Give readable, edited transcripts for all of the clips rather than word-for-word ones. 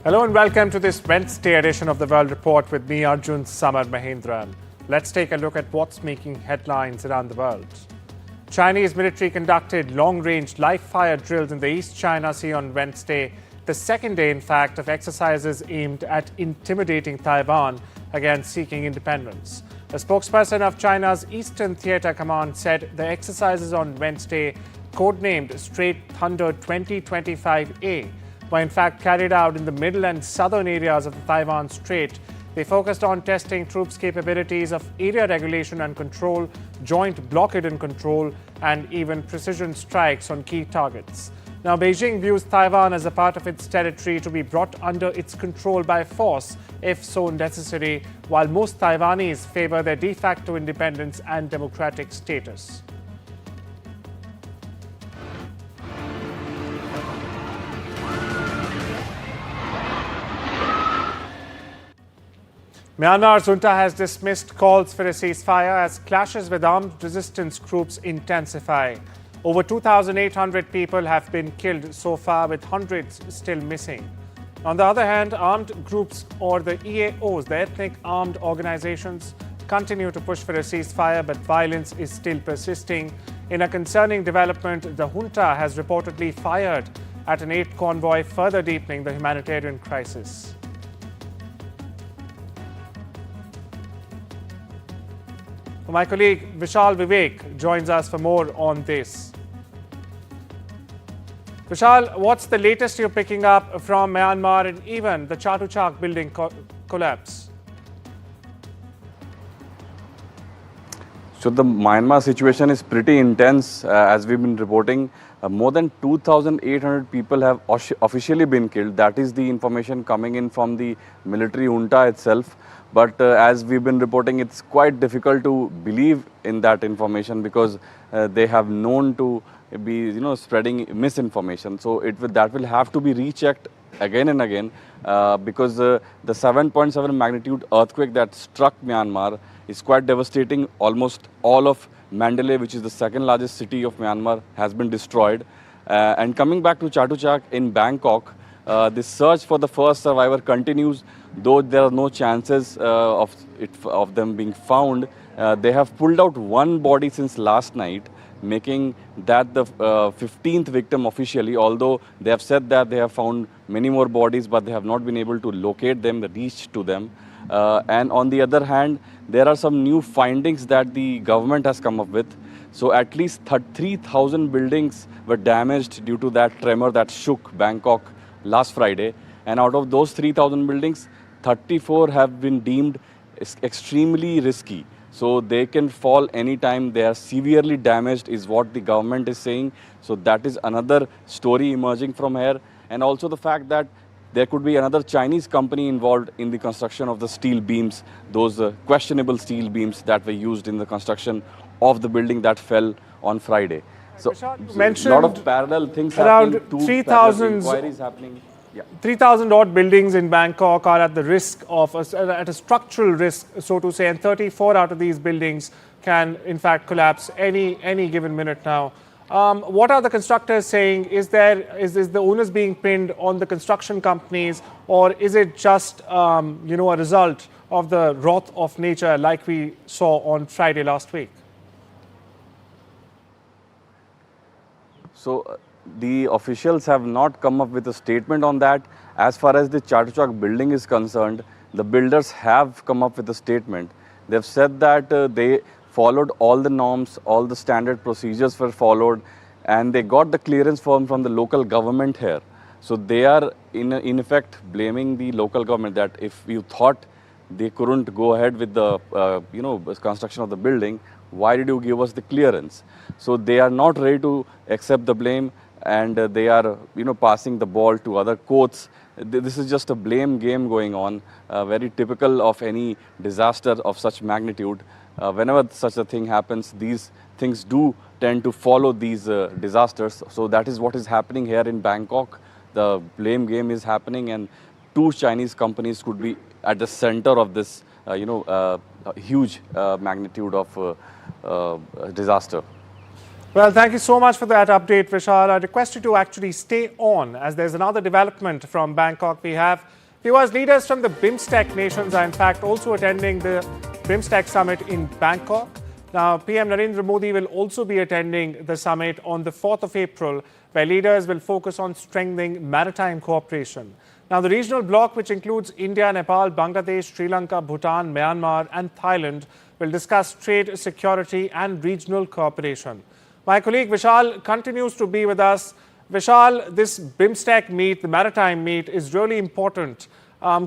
Hello and welcome to this Wednesday edition of the World Report with me, Arjun, Samar, Mahendran. Let's take a look at what's making headlines around the world. Chinese military conducted long-range live-fire drills in the East China Sea on Wednesday, the second day, in fact, of exercises aimed at intimidating Taiwan against seeking independence. A spokesperson of China's Eastern Theater Command said the exercises on Wednesday, codenamed Straight Thunder 2025A, were in fact carried out in the middle and southern areas of the Taiwan Strait. They focused on testing troops' capabilities of area regulation and control, joint blockade and control, and even precision strikes on key targets. Now, Beijing views Taiwan as a part of its territory to be brought under its control by force, if so necessary, while most Taiwanese favor their de facto independence and democratic status. Myanmar's junta has dismissed calls for a ceasefire as clashes with armed resistance groups intensify. Over 2,800 people have been killed so far, with hundreds still missing. On the other hand, armed groups, or the EAOs, the ethnic armed organizations, continue to push for a ceasefire, but violence is still persisting. In a concerning development, the junta has reportedly fired at an aid convoy, further deepening the humanitarian crisis. My colleague Vishal Vivek joins us for more on this. Vishal, what's the latest you're picking up from Myanmar and even the Chatuchak building collapse? So the Myanmar situation is pretty intense, as we've been reporting. More than 2,800 people have officially been killed. That is the information coming in from the military junta itself. But as we've been reporting, it's quite difficult to believe in that information because they have known to be, spreading misinformation. So that will have to be rechecked again and again because the 7.7 magnitude earthquake that struck Myanmar is quite devastating. Almost all of Mandalay, which is the second largest city of Myanmar, has been destroyed. And coming back to Chatuchak in Bangkok, the search for the first survivor continues, though there are no chances of them being found. They have pulled out one body since last night, making that the 15th victim officially, although they have said that they have found many more bodies, but they have not been able to locate them, reach to them. And on the other hand, there are some new findings that the government has come up with. So at least 3,000 buildings were damaged due to that tremor that shook Bangkok last Friday. And out of those 3,000 buildings, 34 have been deemed extremely risky. So they can fall anytime. They are severely damaged is what the government is saying. So that is another story emerging from here. And also the fact that there could be another Chinese company involved in the construction of the steel beams, those questionable steel beams that were used in the construction of the building that fell on Friday. So a lot of parallel things around happening, 3,000 inquiries happening. Yeah. 3,000 odd buildings in Bangkok are at the risk of, at a structural risk, so to say, and 34 out of these buildings can in fact collapse any given minute now. What are the constructors saying? Is the onus being pinned on the construction companies, or is it just a result of the wrath of nature like we saw on Friday last week? So the officials have not come up with a statement on that. As far as the Chatuchak building is concerned, the builders have come up with a statement. They've said that they followed all the norms, all the standard procedures were followed, and they got the clearance from the local government here. So they are in effect blaming the local government that if you thought they couldn't go ahead with the construction of the building, why did you give us the clearance? So they are not ready to accept the blame, and they are passing the ball to other courts. This is just a blame game going on, very typical of any disaster of such magnitude. Whenever such a thing happens, these things do tend to follow these disasters. So that is what is happening here in Bangkok. The blame game is happening, and two Chinese companies could be at the center of this huge magnitude of disaster. Well, thank you so much for that update, Vishal. I request you to actually stay on as there's another development from Bangkok. We have viewers, leaders from the BIMSTEC nations are in fact also attending the BIMSTEC summit in Bangkok. Now, PM Narendra Modi will also be attending the summit on the 4th of April, where leaders will focus on strengthening maritime cooperation. Now, the regional bloc, which includes India, Nepal, Bangladesh, Sri Lanka, Bhutan, Myanmar and Thailand, will discuss trade, security and regional cooperation. My colleague Vishal continues to be with us. Vishal, this BIMSTEC meet, the maritime meet, is really important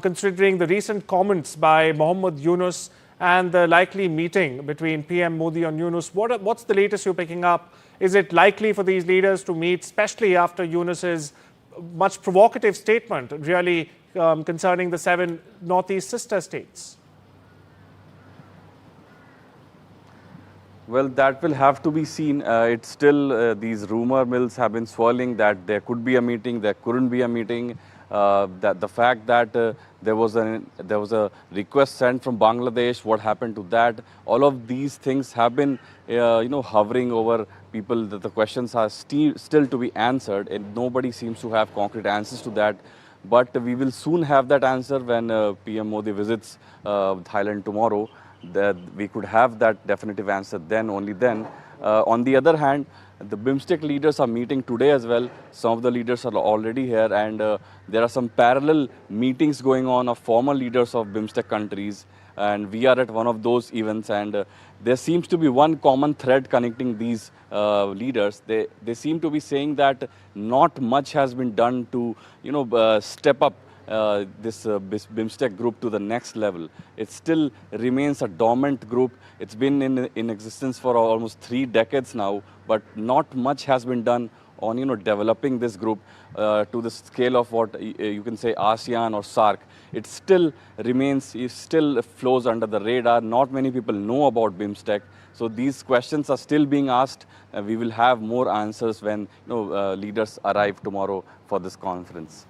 considering the recent comments by Mohammed Yunus and the likely meeting between PM Modi and Yunus. What's the latest you're picking up? Is it likely for these leaders to meet, especially after Yunus's much provocative statement, really concerning the 7 Northeast sister states? Well, that will have to be seen. It's still, these rumor mills have been swirling that there could be a meeting, there couldn't be a meeting. That the fact that there was a request sent from Bangladesh, what happened to that? All of these things have been, hovering over people. That the questions are still to be answered, and nobody seems to have concrete answers to that. But we will soon have that answer when PM Modi visits Thailand tomorrow. That we could have that definitive answer then, only then. On the other hand, the BIMSTEC leaders are meeting today as well. Some of the leaders are already here, and there are some parallel meetings going on of former leaders of BIMSTEC countries. And we are at one of those events, and there seems to be one common thread connecting these leaders. They seem to be saying that not much has been done to, step up this BIMSTEC group to the next level. It still remains a dormant group. It's been in existence for almost 3 decades now, but not much has been done on developing this group to the scale of what you can say ASEAN or SAARC. It still remains, it still flows under the radar. Not many people know about BIMSTEC. So these questions are still being asked. We will have more answers when leaders arrive tomorrow for this conference.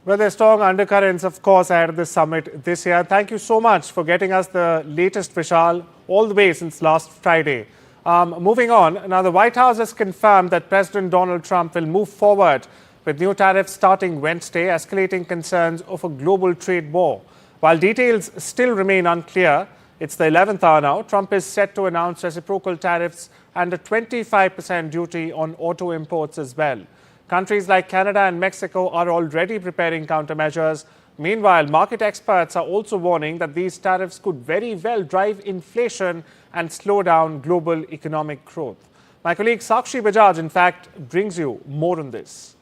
Well, there's strong undercurrents, of course, ahead of the summit this year. Thank you so much for getting us the latest, Vishal, all the way since last Friday. Moving on, now the White House has confirmed that President Donald Trump will move forward with new tariffs starting Wednesday, escalating concerns of a global trade war. While details still remain unclear, it's the 11th hour now. Trump is set to announce reciprocal tariffs and a 25% duty on auto imports as well. Countries like Canada and Mexico are already preparing countermeasures. Meanwhile, market experts are also warning that these tariffs could very well drive inflation and slow down global economic growth. My colleague Sakshi Bajaj, in fact, brings you more on this.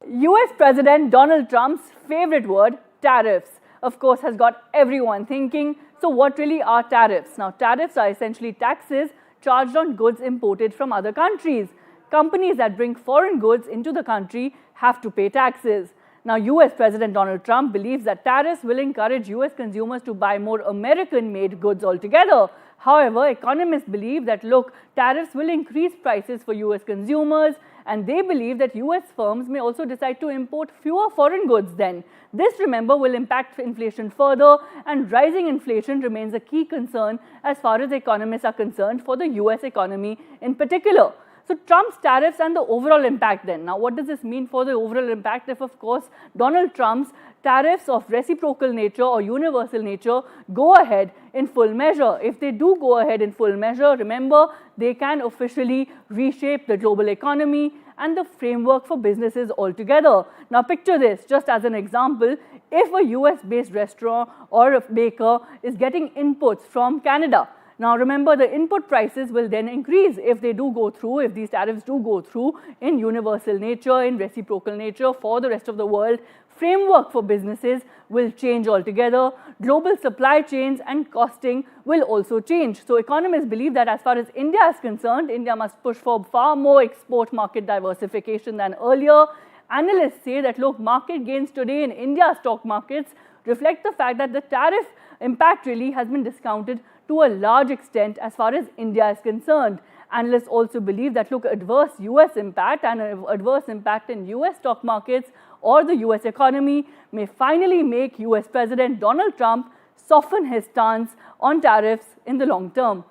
US President Donald Trump's favorite word, tariffs, of course, has got everyone thinking, so what really are tariffs? Now, tariffs are essentially taxes charged on goods imported from other countries. Companies that bring foreign goods into the country have to pay taxes. Now, US President Donald Trump believes that tariffs will encourage US consumers to buy more American-made goods altogether. However, economists believe that, look, tariffs will increase prices for US consumers, and they believe that US firms may also decide to import fewer foreign goods then. This, remember, will impact inflation further, and rising inflation remains a key concern as far as economists are concerned for the US economy in particular. So Trump's tariffs and the overall impact then. Now, what does this mean for the overall impact if, of course, Donald Trump's tariffs of reciprocal nature or universal nature go ahead in full measure? If they do go ahead in full measure, remember, they can officially reshape the global economy and the framework for businesses altogether. Now, picture this, just as an example, if a US-based restaurant or a baker is getting inputs from Canada, now remember, the input prices will then increase if they do go through, if these tariffs do go through in universal nature, in reciprocal nature for the rest of the world. Framework for businesses will change altogether. Global supply chains and costing will also change. So economists believe that as far as India is concerned, India must push for far more export market diversification than earlier. Analysts say that, look, market gains today in India's stock markets reflect the fact that the tariff impact really has been discounted to a large extent as far as India is concerned. Analysts also believe that, look, adverse US impact and adverse impact in US stock markets or the US economy may finally make US President Donald Trump soften his stance on tariffs in the long term.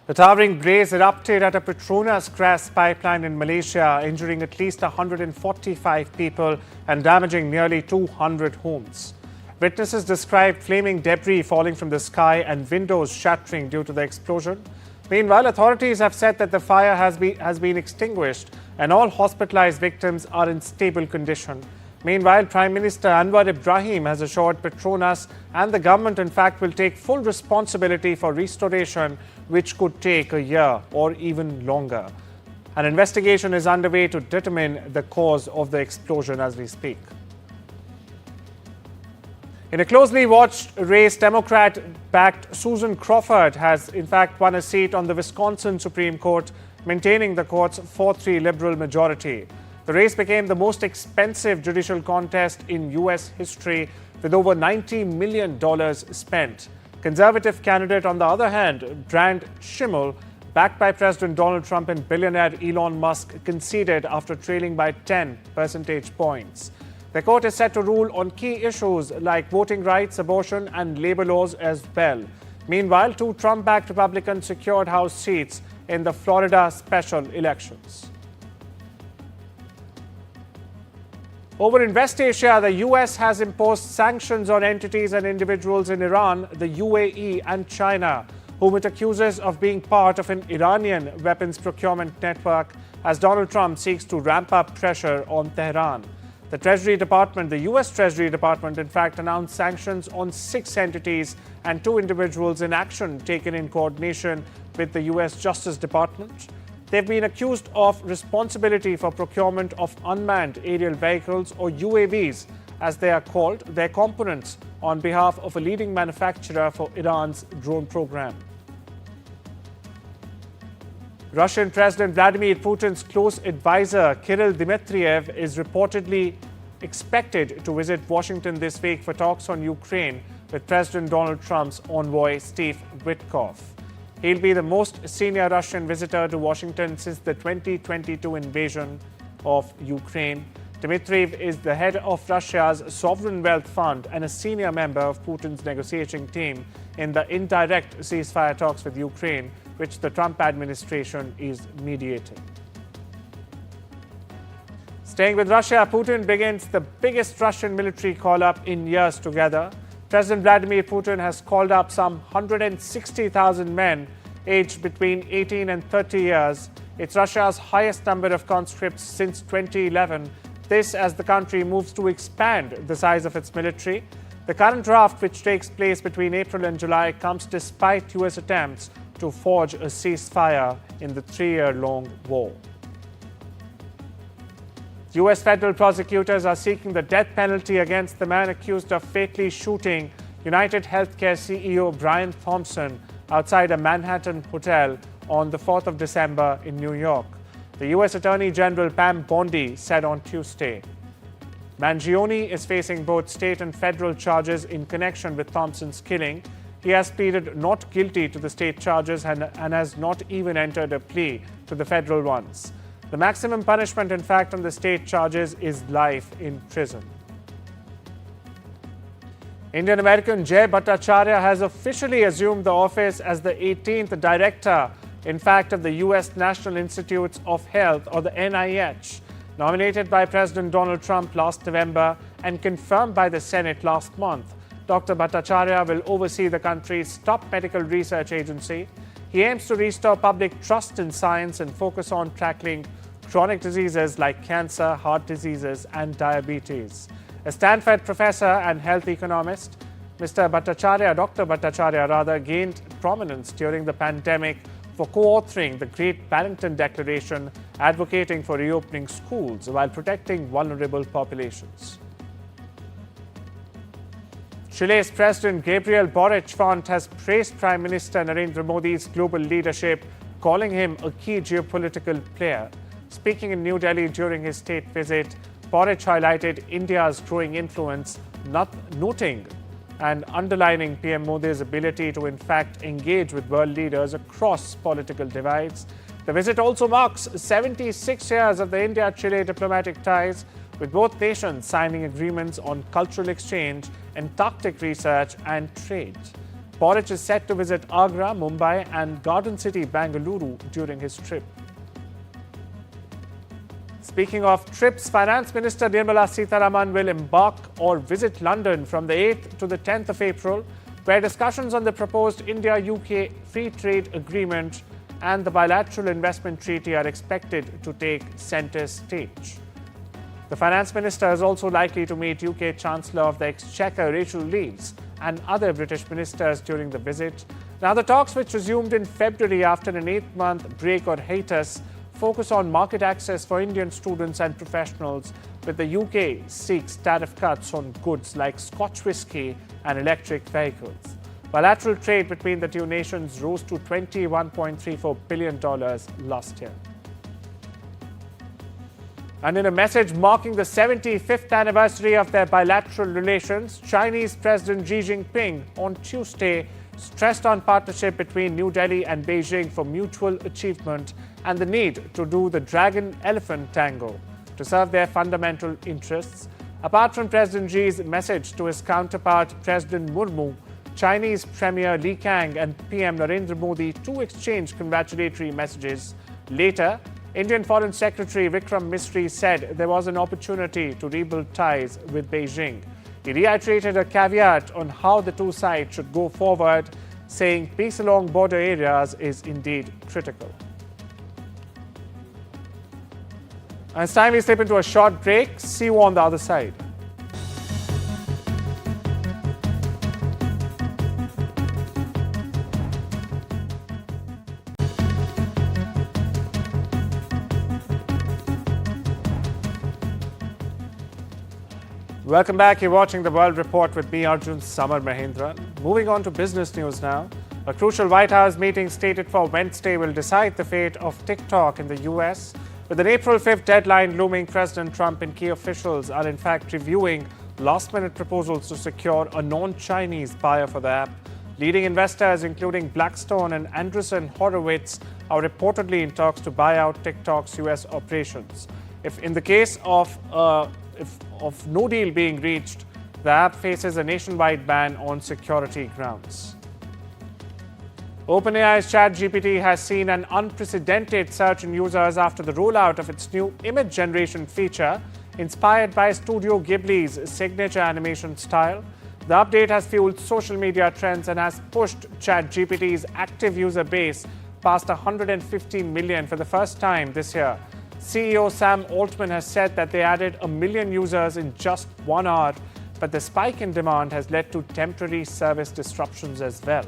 The towering blaze erupted at a Petronas gas pipeline in Malaysia, injuring at least 145 people and damaging nearly 200 homes. Witnesses described flaming debris falling from the sky and windows shattering due to the explosion. Meanwhile, authorities have said that the fire has been extinguished and all hospitalized victims are in stable condition. Meanwhile, Prime Minister Anwar Ibrahim has assured Petronas and the government, in fact, will take full responsibility for restoration, which could take a year or even longer. An investigation is underway to determine the cause of the explosion as we speak. In a closely watched race, Democrat-backed Susan Crawford has, in fact, won a seat on the Wisconsin Supreme Court, maintaining the court's 4-3 liberal majority. The race became the most expensive judicial contest in U.S. history, with over $90 million spent. Conservative candidate, on the other hand, Brand Schimmel, backed by President Donald Trump and billionaire Elon Musk, conceded after trailing by 10 percentage points. The court is set to rule on key issues like voting rights, abortion, and labor laws as well. Meanwhile, 2 Trump-backed Republicans secured House seats in the Florida special elections. Over in West Asia, the US has imposed sanctions on entities and individuals in Iran, the UAE, and China, whom it accuses of being part of an Iranian weapons procurement network, as Donald Trump seeks to ramp up pressure on Tehran. The Treasury Department, the US Treasury Department, in fact, announced sanctions on 6 entities and 2 individuals in action taken in coordination with the US Justice Department. They've been accused of responsibility for procurement of unmanned aerial vehicles, or UAVs, as they are called, their components, on behalf of a leading manufacturer for Iran's drone program. Russian President Vladimir Putin's close advisor, Kirill Dmitriev, is reportedly expected to visit Washington this week for talks on Ukraine with President Donald Trump's envoy, Steve Witkoff. He'll be the most senior Russian visitor to Washington since the 2022 invasion of Ukraine. Dmitriev is the head of Russia's Sovereign Wealth Fund and a senior member of Putin's negotiating team in the indirect ceasefire talks with Ukraine, which the Trump administration is mediating. Staying with Russia, Putin begins the biggest Russian military call-up in years together. President Vladimir Putin has called up some 160,000 men aged between 18 and 30 years. It's Russia's highest number of conscripts since 2011. This as the country moves to expand the size of its military. The current draft, which takes place between April and July, comes despite US attempts to forge a ceasefire in the 3-year-long war. US federal prosecutors are seeking the death penalty against the man accused of fatally shooting United Healthcare CEO Brian Thompson outside a Manhattan hotel on the 4th of December in New York. The US Attorney General Pam Bondi said on Tuesday. Mangione is facing both state and federal charges in connection with Thompson's killing. He has pleaded not guilty to the state charges and has not even entered a plea to the federal ones. The maximum punishment, in fact, on the state charges is life in prison. Indian-American Jay Bhattacharya has officially assumed the office as the 18th director, in fact, of the U.S. National Institutes of Health, or the NIH, nominated by President Donald Trump last November and confirmed by the Senate last month. Dr. Bhattacharya will oversee the country's top medical research agency. He aims to restore public trust in science and focus on tackling chronic diseases like cancer, heart diseases, and diabetes. A Stanford professor and health economist, Dr. Bhattacharya gained prominence during the pandemic for co-authoring the Great Barrington Declaration, advocating for reopening schools while protecting vulnerable populations. Chile's President Gabriel Boric has praised Prime Minister Narendra Modi's global leadership, calling him a key geopolitical player. Speaking in New Delhi during his state visit, Boric highlighted India's growing influence, noting and underlining PM Modi's ability to, in fact, engage with world leaders across political divides. The visit also marks 76 years of the India-Chile diplomatic ties, with both nations signing agreements on cultural exchange, Antarctic research and trade. Boric is set to visit Agra, Mumbai and Garden City, Bengaluru during his trip. Speaking of trips, Finance Minister Nirmala Sitharaman will embark or visit London from the 8th to the 10th of April, where discussions on the proposed India-UK Free Trade Agreement and the bilateral investment treaty are expected to take centre stage. The Finance Minister is also likely to meet UK Chancellor of the Exchequer Rachel Reeves and other British ministers during the visit. Now, the talks, which resumed in February after an 8-month break or hiatus, focus on market access for Indian students and professionals, with the UK seeks tariff cuts on goods like Scotch whisky and electric vehicles. Bilateral trade between the two nations rose to $21.34 billion last year. And in a message marking the 75th anniversary of their bilateral relations, Chinese President Xi Jinping on Tuesday stressed on partnership between New Delhi and Beijing for mutual achievement and the need to do the dragon-elephant tango to serve their fundamental interests. Apart from President Xi's message to his counterpart, President Murmu, Chinese Premier Li Kang and PM Narendra Modi too exchanged congratulatory messages. Later, Indian Foreign Secretary Vikram Misri said there was an opportunity to rebuild ties with Beijing. He reiterated a caveat on how the two sides should go forward, saying peace along border areas is indeed critical. And it's time we slip into a short break. See you on the other side. Welcome back. You're watching the World Report with me, Arjun, Samar, Mahendran. Moving on to business news now. A crucial White House meeting stated for Wednesday will decide the fate of TikTok in the US. With an April 5th deadline looming, President Trump and key officials are in fact reviewing last-minute proposals to secure a non-Chinese buyer for the app. Leading investors, including Blackstone and Andreessen Horowitz, are reportedly in talks to buy out TikTok's US operations. If in the case of no deal being reached, the app faces a nationwide ban on security grounds. OpenAI's ChatGPT has seen an unprecedented surge in users after the rollout of its new image generation feature, inspired by Studio Ghibli's signature animation style. The update has fueled social media trends and has pushed ChatGPT's active user base past 150 million for the first time this year. CEO Sam Altman has said that they added 1 million users in just 1 hour, but the spike in demand has led to temporary service disruptions as well.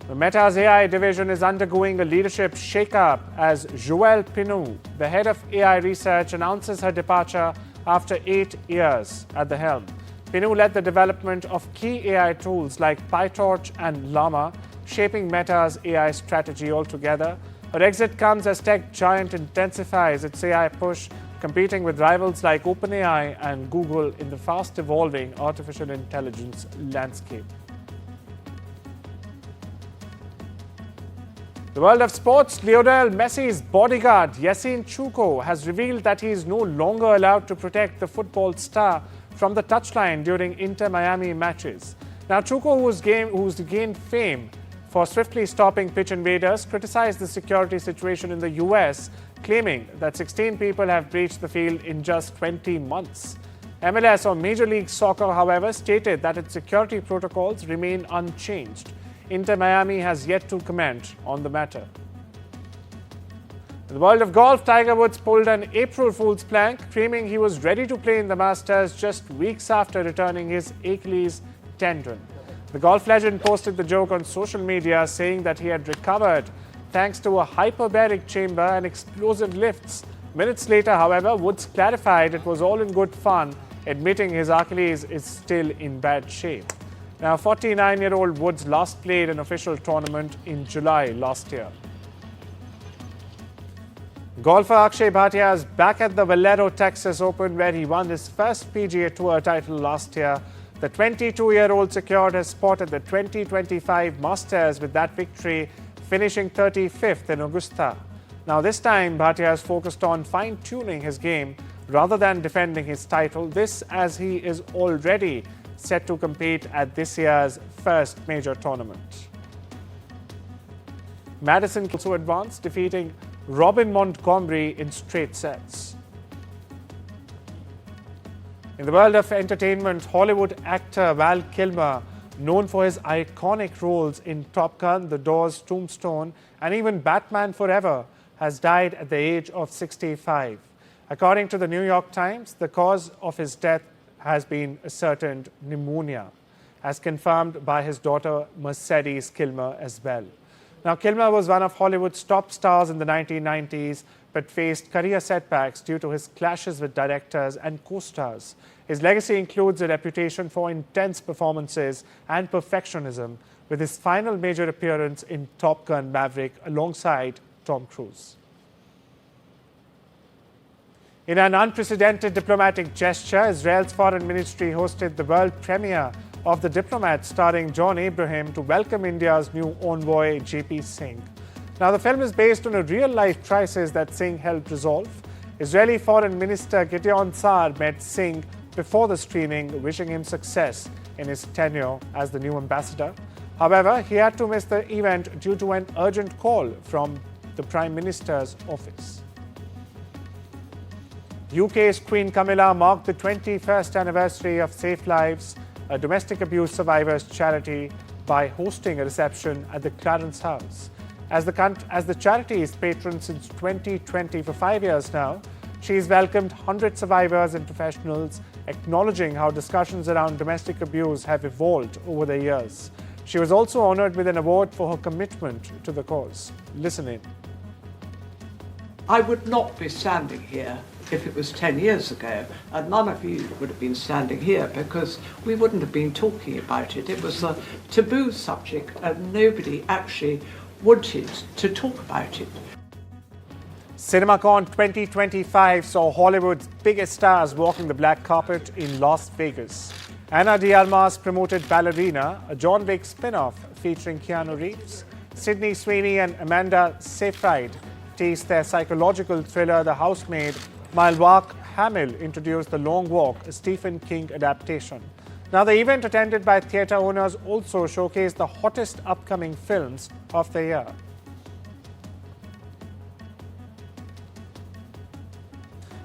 The Meta's AI division is undergoing a leadership shake-up as Joelle Pinou, the head of AI research, announces her departure after 8 years at the helm. Pinou led the development of key AI tools like PyTorch and Llama, shaping Meta's AI strategy altogether. Her exit comes as tech giant intensifies its AI push, competing with rivals like OpenAI and Google in the fast-evolving artificial intelligence landscape. The world of sports, Lionel Messi's bodyguard, Yassine Chouko, has revealed that he is no longer allowed to protect the football star from the touchline during Inter-Miami matches. Now, Chouko, who's gained fame for swiftly stopping pitch invaders, criticized the security situation in the US, claiming that 16 people have breached the field in just 20 months. MLS, or Major League Soccer, however, stated that its security protocols remain unchanged. Inter-Miami has yet to comment on the matter. In the world of golf, Tiger Woods pulled an April Fool's prank, claiming he was ready to play in the Masters just weeks after returning his Achilles tendon. The golf legend posted the joke on social media, saying that he had recovered thanks to a hyperbaric chamber and explosive lifts. Minutes later, however, Woods clarified it was all in good fun, admitting his Achilles is still in bad shape. Now, 49-year-old Woods last played an official tournament in July last year. Golfer Akshay Bhatia is back at the Valero Texas Open, where he won his first PGA Tour title last year. The 22-year-old secured his spot at the 2025 Masters with that victory, finishing 35th in Augusta. Now, this time, Bhatia has focused on fine-tuning his game rather than defending his title. This as he is already set to compete at this year's first major tournament. Madison also advanced, defeating Robin Montgomery in straight sets. In the world of entertainment, Hollywood actor Val Kilmer, known for his iconic roles in Top Gun, The Doors, Tombstone, and even Batman Forever, has died at the age of 65. According to the New York Times, the cause of his death has been ascertained pneumonia, as confirmed by his daughter Mercedes Kilmer as well. Now, Kilmer was one of Hollywood's top stars in the 1990s, but faced career setbacks due to his clashes with directors and co-stars. His legacy includes a reputation for intense performances and perfectionism, with his final major appearance in Top Gun Maverick alongside Tom Cruise. In an unprecedented diplomatic gesture, Israel's foreign ministry hosted the world premiere of The Diplomat, starring John Abraham, to welcome India's new envoy, JP Singh. Now, the film is based on a real-life crisis that Singh helped resolve. Israeli Foreign Minister Gideon Saar met Singh before the screening, wishing him success in his tenure as the new ambassador. However, he had to miss the event due to an urgent call from the Prime Minister's office. UK's Queen Camilla marked the 21st anniversary of Safe Lives, a domestic abuse survivors charity, by hosting a reception at the Clarence House. As the charity's patron since 2020 for 5 years now, she's welcomed 100 survivors and professionals, acknowledging how discussions around domestic abuse have evolved over the years. She was also honoured with an award for her commitment to the cause. Listen in. I would not be standing here if it was 10 years ago, and none of you would have been standing here because we wouldn't have been talking about it. It was a taboo subject and nobody actually wanted to talk about it. CinemaCon 2025 saw Hollywood's biggest stars walking the black carpet in Las Vegas. Ana de Armas promoted Ballerina, a John Wick spin-off featuring Keanu Reeves. Sydney Sweeney and Amanda Seyfried teased their psychological thriller The Housemaid, while Mark Hamill introduced The Long Walk, a Stephen King adaptation. Now, the event, attended by theatre owners, also showcased the hottest upcoming films of the year.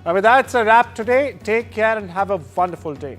Now, with that, it's a wrap today. Take care and have a wonderful day.